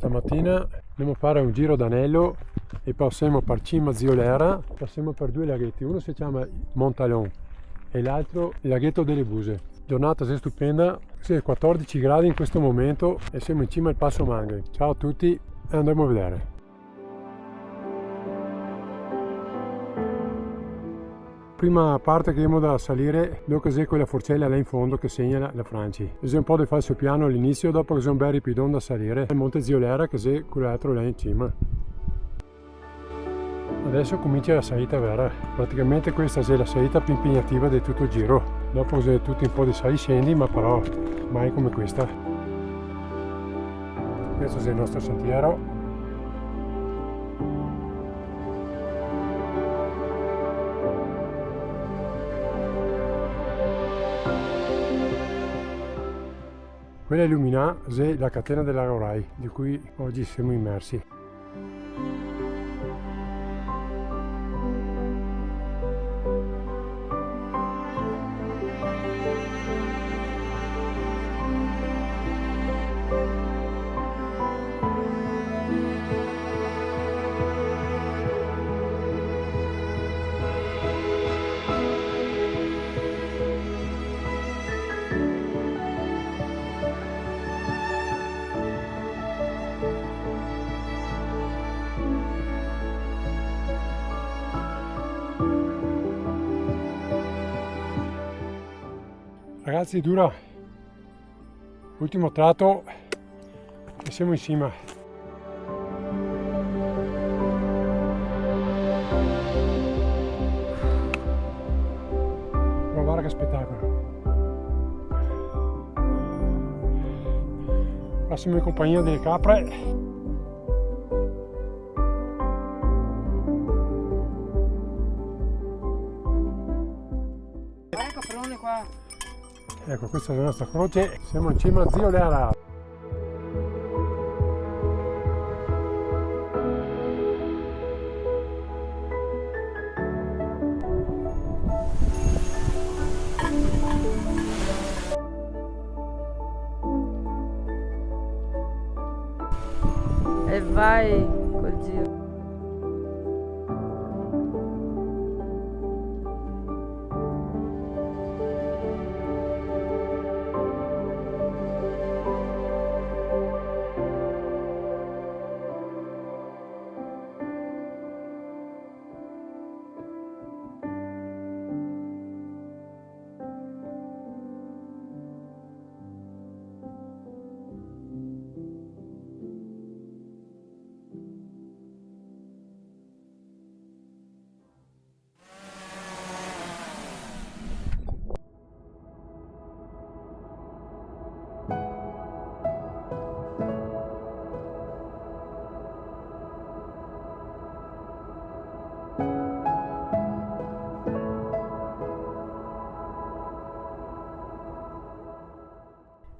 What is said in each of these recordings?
Stamattina andiamo a fare un giro d'anello e passiamo per Cima Ziolera, passiamo per due laghetti, uno si chiama Montalon e l'altro il laghetto delle Buse. Giornata stupenda, 14 gradi in questo momento e siamo in cima al Passo Manghe. Ciao a tutti e andiamo a vedere. Prima parte che abbiamo da salire, devo così quella forcella là in fondo che segna la Franci. C'è un po' di falso piano all'inizio, dopo che c'è un bel ripidon da salire, il Monte Ziolera che c'è quell'altro là in cima. Adesso comincia la salita vera, praticamente questa è la salita più impegnativa di tutto il giro. Dopo c'è tutto un po' di sali-scendi, ma però mai come questa. Questo è il nostro sentiero. Quella illumina è la catena della Rorai, di cui oggi siamo immersi. Ragazzi, dura, ultimo tratto e siamo in cima. Ma guarda che spettacolo. Qua siamo in compagnia delle capre. Ecco, caprone qua. Ecco, questa è la nostra croce, siamo in cima a Ziolera. E vai col giro.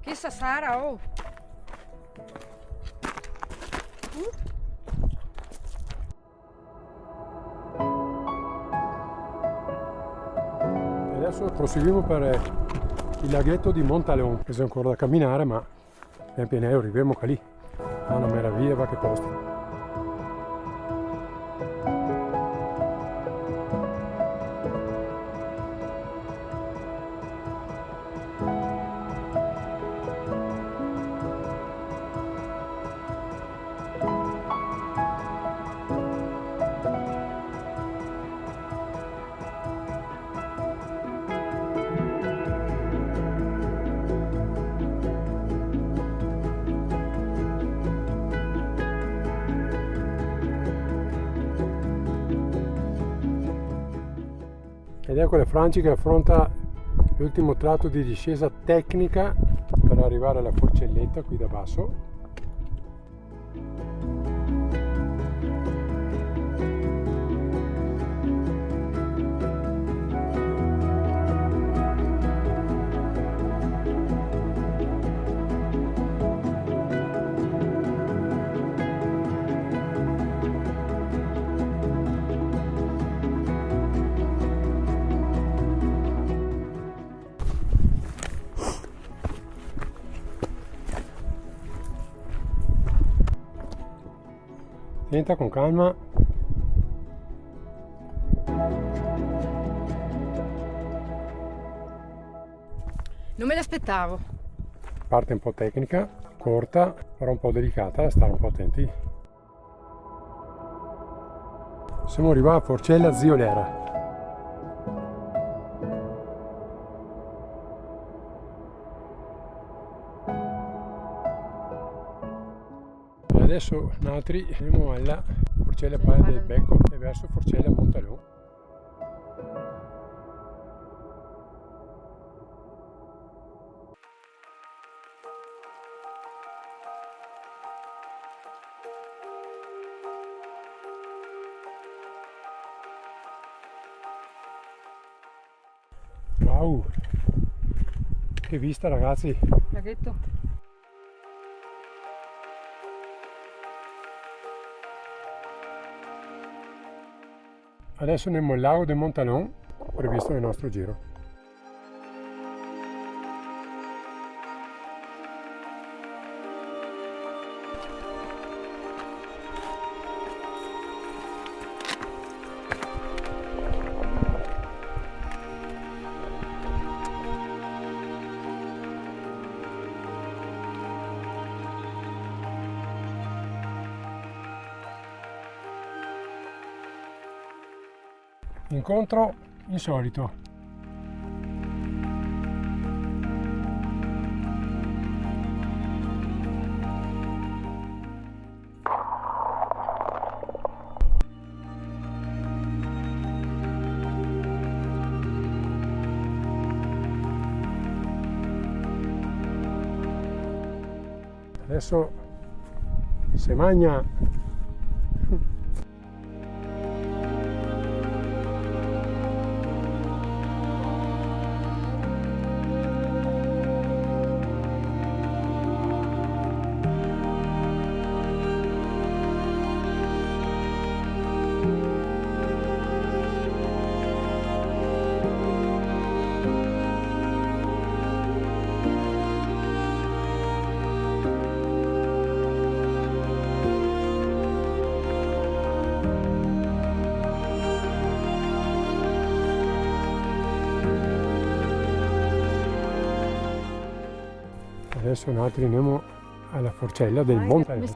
Chissà Sara, oh! Adesso proseguiamo per il laghetto di Montalon, che c'è ancora da camminare, ma pian piano arriviamo lì. Ah, una meraviglia, va che posti. Ed ecco le Franci che affronta l'ultimo tratto di discesa tecnica per arrivare alla forcelletta qui da basso. Entra con calma. Non me l'aspettavo. Parte un po' tecnica, corta, però un po' delicata, da stare un po' attenti. Siamo arrivati a Forcella Ziolera. E adesso noi andiamo alla Forcella Pala del Becco e verso Forcella Montalon. Wow, che vista ragazzi! Laghetto. Adesso andiamo al lago del Montalon, previsto nel nostro giro. Incontro insolito. Adesso se magna. Adesso noi andiamo alla Forcella del Montalon.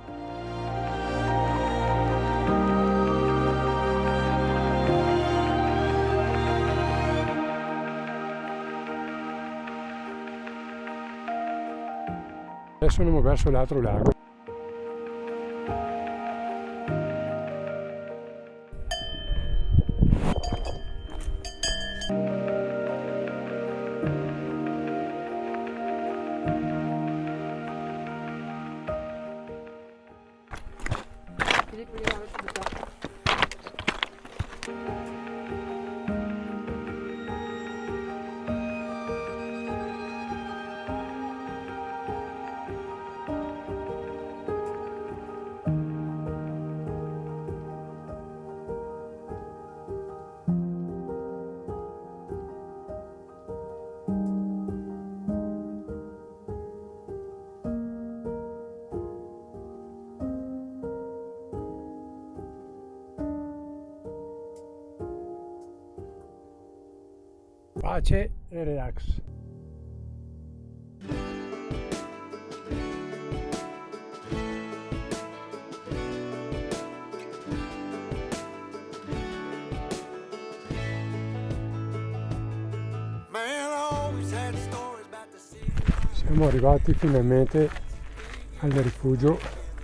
Adesso andiamo verso l'altro lago. Pace e relax. Siamo arrivati finalmente al rifugio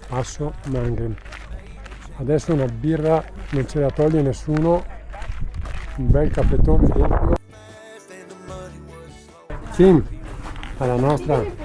Passo Manghem. Adesso una birra non ce la toglie nessuno, un bel caffettone doppio. Tim, alla nostra.